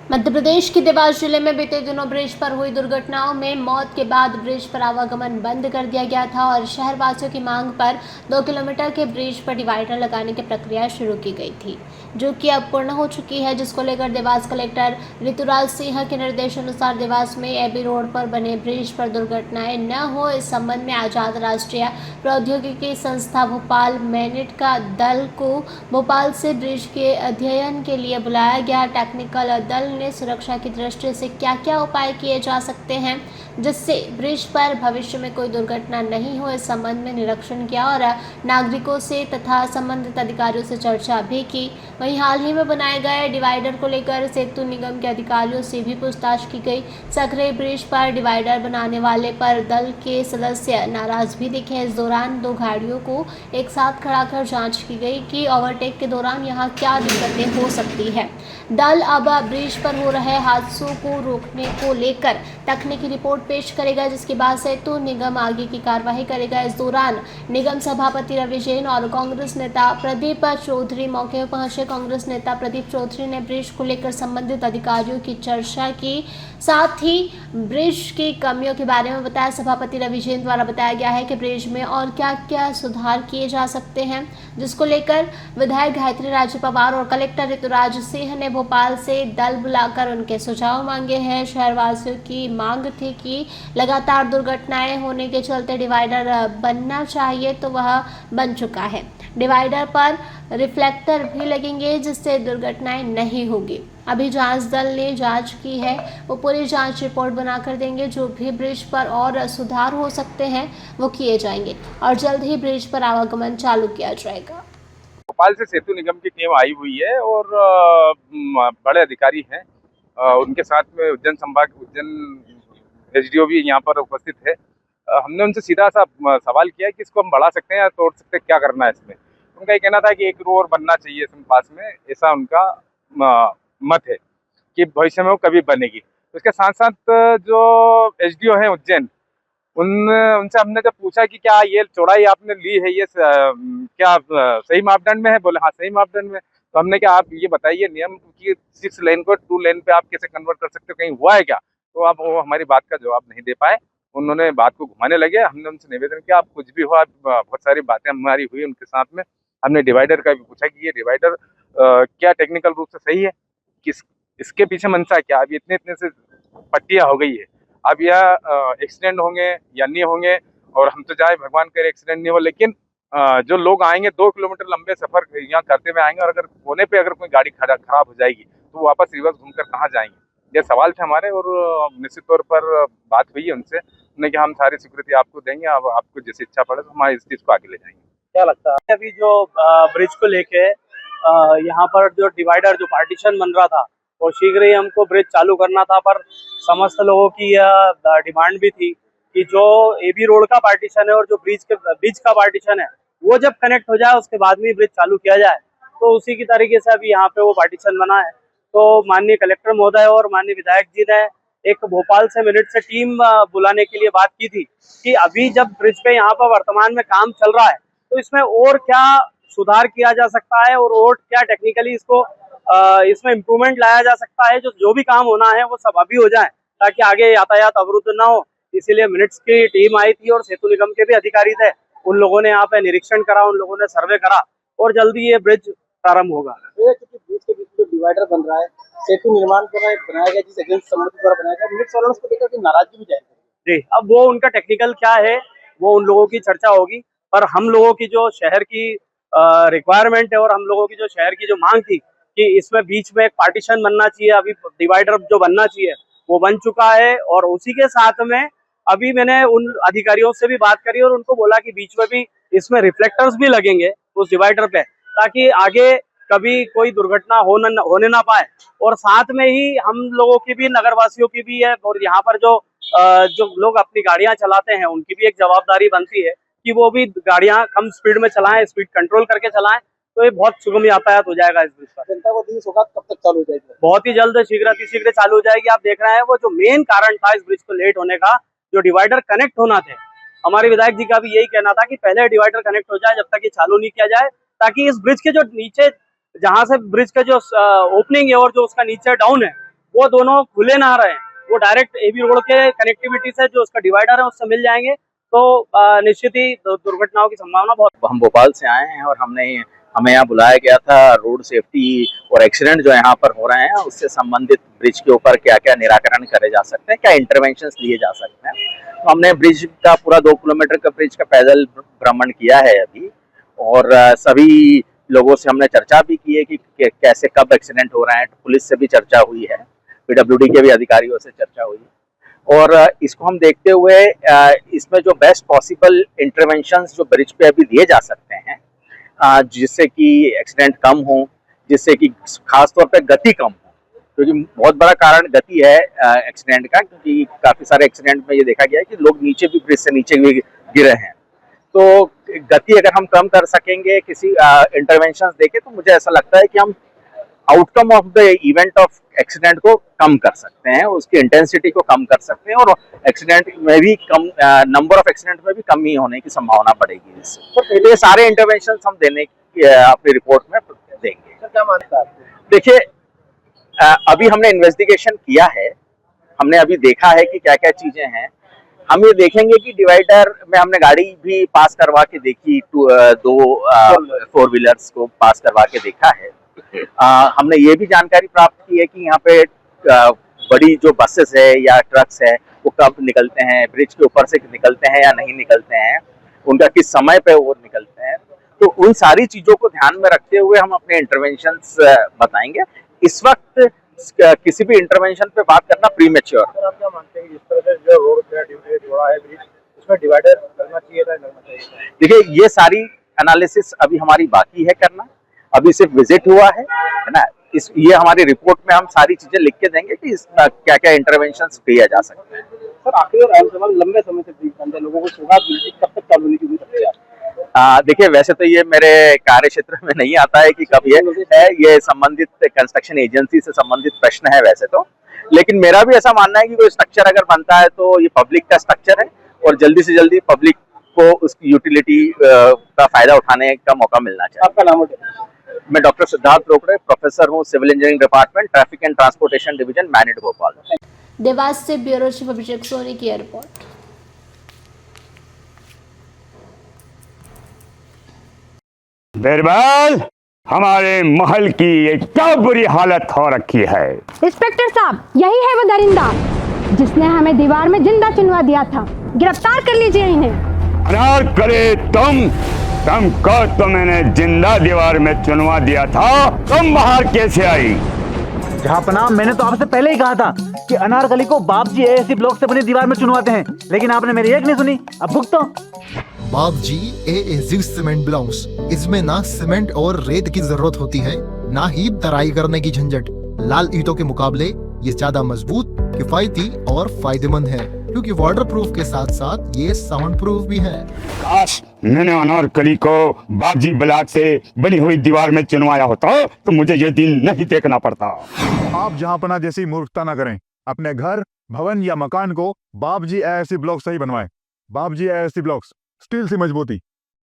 मध्य प्रदेश के देवास जिले में बीते दिनों ब्रिज पर हुई दुर्घटनाओं में मौत के बाद ब्रिज पर आवागमन बंद कर दिया गया था और शहर वासियों की मांग पर 2 किलोमीटर के ब्रिज पर डिवाइडर लगाने की प्रक्रिया शुरू की गई थी, जो कि अब पूर्ण हो चुकी है, जिसको लेकर देवास कलेक्टर ऋतुराज सिंह के निर्देशानुसार देवास में एबी रोड पर बने ब्रिज पर दुर्घटनाएं न हो, इस संबंध में आजाद राष्ट्रीय प्रौद्योगिकी संस्था भोपाल मैनेट का दल को भोपाल से ब्रिज के अध्ययन के लिए बुलाया गया। टेक्निकल दल ने सुरक्षा की दृष्टि से क्या क्या उपाय किए जा सकते हैं जिससे ब्रिज पर भविष्य में कोई दुर्घटना नहीं हो, इस संबंध में निरीक्षण किया और नागरिकों से तथा संबंधित अधिकारियों से चर्चा भी की। वहीं हाल ही में बनाए गए डिवाइडर को लेकर सेतु निगम के अधिकारियों से भी पूछताछ की गई। सकरे ब्रिज पर डिवाइडर बनाने वाले पर दल के सदस्य नाराज भी दिखे। इस दौरान 2 गाड़ियों को एक साथ खड़ा कर जांच की गई कि ओवरटेक के दौरान यहां क्या दिक्कतें हो सकती है। दल अब ब्रिज पर हो रहे हादसों को रोकने को लेकर तकनीकी रिपोर्ट पेश करेगा, जिसके बाद सेतु निगम आगे की कार्रवाई करेगा। इस दौरान निगम सभापति रवि जैन और कांग्रेस नेता प्रदीप चौधरी मौके पर पहुंचे। कांग्रेस नेता प्रदीप चौधरी ने ब्रिज को लेकर संबंधित अधिकारियों की चर्चा की, साथ ही ब्रिज की कमियों के बारे में बताया। सभापति रवि जैन द्वारा बताया गया है कि ब्रिज में और क्या क्या सुधार किए जा सकते हैं, जिसको लेकर विधायक गायत्री राजे पवार और कलेक्टर ऋतुराज सिंह ने भोपाल से दल बुलाकर उनके सुझाव मांगे हैं। शहरवासियों की मांग थी कि लगातार दुर्घटनाएं होने के चलते डिवाइडर बनना चाहिए, तो वह बन चुका है। डिवाइडर पर रिफ्लेक्टर भी लगेंगे जिससे दुर्घटनाएं नहीं होगी। अभी जांच दल ने जांच की है, वो पूरी जांच रिपोर्ट बनाकर देंगे। जो भी ब्रिज पर और सुधार हो सकते हैं वो किए जाएंगे और जल्द ही ब्रिज पर आवागमन चालू किया जाएगा। भोपाल से सेतु निगम की टीम आई हुई है और बड़े अधिकारी हैं। उनके साथ में उज्जैन संभाग उज्जैन एसडीओ भी यहाँ पर उपस्थित है। हमने उनसे सीधा सा सवाल किया कि इसको हम बढ़ा सकते हैं या तोड़ सकते हैं, क्या करना है इसमें। उनका ये कहना था कि एक रोड बनना चाहिए इसमें पास में, ऐसा उनका मत है कि भविष्य में वो कभी बनेगी। उसके साथ साथ जो एसडीओ है उज्जैन, उनसे हमने जब पूछा कि क्या ये चौड़ाई आपने ली है, ये क्या सही मापदंड में है, बोले हाँ सही मापदंड में। तो हमने क्या आप ये बताइए नियम कि 6 लेन को 2 लेन पे आप कैसे कन्वर्ट कर सकते हो, कहीं हुआ है क्या। तो आप वो हमारी बात का जवाब नहीं दे पाए, उन्होंने बात को घुमाने लगे। हमने उनसे निवेदन किया आप कुछ भी हो, आप बहुत सारी बातें हमारी हुई उनके साथ में। हमने डिवाइडर का भी पूछा कि ये डिवाइडर क्या टेक्निकल रूप से सही है, किस इसके पीछे मंशा क्या। अभी इतने इतने से पट्टियां हो गई है, अब यह एक्सीडेंट होंगे या नहीं होंगे, और हम तो चाहे भगवान करे एक्सीडेंट नहीं हो, लेकिन जो लोग आएंगे 2 किलोमीटर लंबे सफर यहाँ करते हुए आएंगे, और अगर कोने पे अगर कोई गाड़ी खराब हो जाएगी तो वापस रिवर्स घूमकर कहाँ जाएंगे। ये सवाल थे हमारे, और निश्चित तौर पर बात हुई है उनसे, उन्होंने कि हम सारी सिक्योरिटी आपको देंगे, अब आपको जैसी इच्छा पड़े तो हम इस चीज को आगे ले जाएंगे। क्या लगता है अभी जो ब्रिज को लेके यहाँ पर जो डिवाइडर जो पार्टीशन बन रहा था और शीघ्र ही हमको ब्रिज चालू करना था, पर समस्त लोगों की यह डिमांड भी थी कि जो एबी रोड का पार्टीशन है और जो ब्रिज का पार्टीशन है वो जब कनेक्ट हो जाए उसके बाद में ब्रिज चालू किया जाए। तो उसी की तरीके से अभी यहाँ पे वो पार्टीशन बना है। तो माननीय कलेक्टर महोदय और माननीय विधायक जी ने एक भोपाल से मिनट से टीम बुलाने के लिए बात की थी कि अभी जब ब्रिज पे यहाँ पर वर्तमान में काम चल रहा है तो इसमें और क्या सुधार किया जा सकता है और क्या टेक्निकली इसको इसमें इम्प्रूवमेंट लाया जा सकता है। जो भी काम होना है वो सब अभी हो जाए ताकि आगे यातायात अवरुद्ध ना हो। इसीलिए मिनट्स की टीम आई थी और सेतु निगम के भी अधिकारी थे, उन लोगों ने यहाँ पे निरीक्षण करा, उन लोगों ने सर्वे करा और जल्दी ये ब्रिज प्रारंभ होगा। ब्रिज के बीच में डिवाइडर बन रहा है, सेतु निर्माण बनाया गया, जिस एजेंसी समिति द्वारा बनाया गया, मिनट्स वालों को लेकर नाराजगी भी जाहिर करेगी। जी, अब वो उनका टेक्निकल क्या है वो उन लोगों की चर्चा होगी, पर हम लोगों की जो शहर की रिक्वायरमेंट है और हम लोगों की जो शहर की जो मांग थी कि इसमें बीच में एक पार्टीशन बनना चाहिए, अभी डिवाइडर जो बनना चाहिए वो बन चुका है। और उसी के साथ में अभी मैंने उन अधिकारियों से भी बात करी और उनको बोला कि बीच में भी इसमें रिफ्लेक्टर्स भी लगेंगे उस डिवाइडर पे, ताकि आगे कभी कोई दुर्घटना होने ना पाए। और साथ में ही हम लोगों की भी, नगरवासियों की भी है और यहाँ पर जो लोग अपनी गाड़ियां चलाते हैं उनकी भी एक जवाबदारी बनती है कि वो भी गाड़ियां कम स्पीड में चलाएं, स्पीड कंट्रोल करके चलाएं। तो ये बहुत सुगम यातायात हो जाएगा इस ब्रिज पर। जनता को दी सौगात कब तक चालू हो जाएगी? बहुत ही जल्द, शीघ्र चालू हो जाएगी। आप देख रहे हैं वो जो मेन कारण था इस ब्रिज को लेट होने का, जो डिवाइडर कनेक्ट होना थे, हमारे विधायक जी का भी यही कहना था कि पहले डिवाइडर कनेक्ट हो जाए जब तक ये चालू नहीं किया जाए, ताकि इस ब्रिज के जो नीचे, जहां से ब्रिज का जो ओपनिंग है और जो उसका नीचे डाउन है, वो दोनों खुले ना रहे, वो डायरेक्ट एबी रोड के कनेक्टिविटी से जो उसका डिवाइडर है उससे मिल जाएंगे, तो निश्चित ही दुर्घटनाओं की संभावना बहुत। हम भोपाल से आए हैं और हमें यहाँ बुलाया गया था रोड सेफ्टी और एक्सीडेंट जो यहाँ पर हो रहे हैं उससे संबंधित ब्रिज के ऊपर क्या क्या निराकरण करे जा सकते हैं, क्या इंटरवेंशन लिए जा सकते हैं। तो हमने ब्रिज का पूरा 2 किलोमीटर का ब्रिज का पैदल भ्रमण किया है अभी, और सभी लोगों से हमने चर्चा भी की है कि कैसे कब एक्सीडेंट हो रहे हैं। पुलिस से भी चर्चा हुई है, PWD के भी अधिकारियों से चर्चा हुई है, और इसको हम देखते हुए इसमें जो बेस्ट पॉसिबल इंटरवेंशंस जो ब्रिज पे अभी दिए जा सकते हैं जिससे कि एक्सीडेंट कम हो, जिससे कि खास तौर पे गति कम हो, क्योंकि बहुत बड़ा कारण गति है एक्सीडेंट का, क्योंकि काफी सारे एक्सीडेंट में ये देखा गया है कि लोग नीचे भी ब्रिज से नीचे भी गिरे हैं। तो गति अगर हम कम कर सकेंगे किसी इंटरवेंशन देके, तो मुझे ऐसा लगता है कि हम outcome of the event of accident को कम कर सकते हैं, उसकी इंटेंसिटी को कम कर सकते हैं, और एक्सीडेंट में भी कम नंबर ऑफ एक्सीडेंट में भी कमी होने की संभावना बढ़ेगी इससे। तो ये सारे इंटरवेंशन हम देने की अपनी रिपोर्ट में देंगे। सर क्या मानते हैं आप? देखिए अभी हमने इन्वेस्टिगेशन किया है, हमने अभी देखा है कि क्या क्या चीजें हैं। हम ये देखेंगे कि डिवाइडर में हमने गाड़ी भी पास करवा के देखी, 2 4 व्हीलर्स को पास करवा के देखा है। हमने ये भी जानकारी प्राप्त की है कि यहाँ पे बड़ी जो बसेस है या ट्रक्स है वो कब निकलते हैं, ब्रिज के ऊपर से निकलते हैं या नहीं निकलते हैं, उनका किस समय पे वो निकलते हैं। तो उन सारी चीजों को ध्यान में रखते हुए हम अपने इंटरवेंशंस बताएंगे। इस वक्त किसी भी इंटरवेंशन पे बात करना प्रीमेच्योर। सर आप क्या मानते हैं कि जिस तरह से जो रोड पे जोड़ा है ब्रिज, उसमें डिवाइडर करना चाहिए था करना चाहिए? देखिए ये सारी एनालिसिस अभी हमारी बाकी है करना, अभी सिर्फ विजिट हुआ है ना। ये हमारी रिपोर्ट में हम सारी चीजें लिख के देंगे कि इसमें क्या क्या इंटरवेंशंस किया जा सकते हैं। सर आखिरी और अहम सवाल, लंबे समय से ब्रिज बंद है, लोगों को सुविधा मिलती, कब तक चालू होने की उम्मीद रखते हैं आप? देखिए वैसे तो ये मेरे कार्य क्षेत्र में नहीं आता है कि कब ये है, ये संबंधित कंस्ट्रक्शन एजेंसी से संबंधित प्रश्न है वैसे तो, लेकिन मेरा भी ऐसा मानना है कि कोई स्ट्रक्चर अगर बनता है तो ये पब्लिक का स्ट्रक्चर है, और जल्दी से जल्दी पब्लिक को उसकी यूटिलिटी का फायदा उठाने का मौका मिलना चाहिए। आपका नाम और? मैं डॉक्टर सिद्धार्थ रोकड़े, प्रोफेसर हूँ, civil engineering department, traffic and transportation division, MANIT Bhopal. Dewas से ब्यूरो चीफ अभिषेक सोनी की रिपोर्ट। बिरबल, हमारे महल की ये क्या बुरी हालत हो रखी है। इंस्पेक्टर साहब, यही है वो दरिंदा जिसने हमें दीवार में जिंदा चुनवा दिया था। गिरफ्तार कर लीजिए इन्हें। अनार करे तुमको तो मैंने जिंदा दीवार में चुनवा दिया था, तुम बाहर कैसे आई? जहांपनाह, मैंने तो आपसे पहले ही कहा था कि अनारकली को बापजी एएससी ब्लॉक से बनी दीवार में चुनवाते हैं, लेकिन आपने मेरी एक नहीं सुनी। अब भुगतो। बापजी एएससी सीमेंट ब्लॉक्स, इसमें ना सीमेंट और रेत की जरूरत होती है, ना ही तराई करने की झंझट। लाल ईंटों के मुकाबले ये ज्यादा मजबूत, किफायती और फायदेमंद है, क्योंकि वाटर प्रूफ के साथ साथ ये साउंड प्रूफ भी है। काश मैंने अनारकली को बापजी ब्लॉक से बनी हुई दीवार में चुनवाया होता तो मुझे ये दिन नहीं देखना पड़ता। आप जहांपना जैसी मूर्खता न करें, अपने घर, भवन या मकान को बापजी एएससी ब्लॉक से ही बनवाएं। बापजी एएससी ब्लॉक्स, स्टील से मजबूती।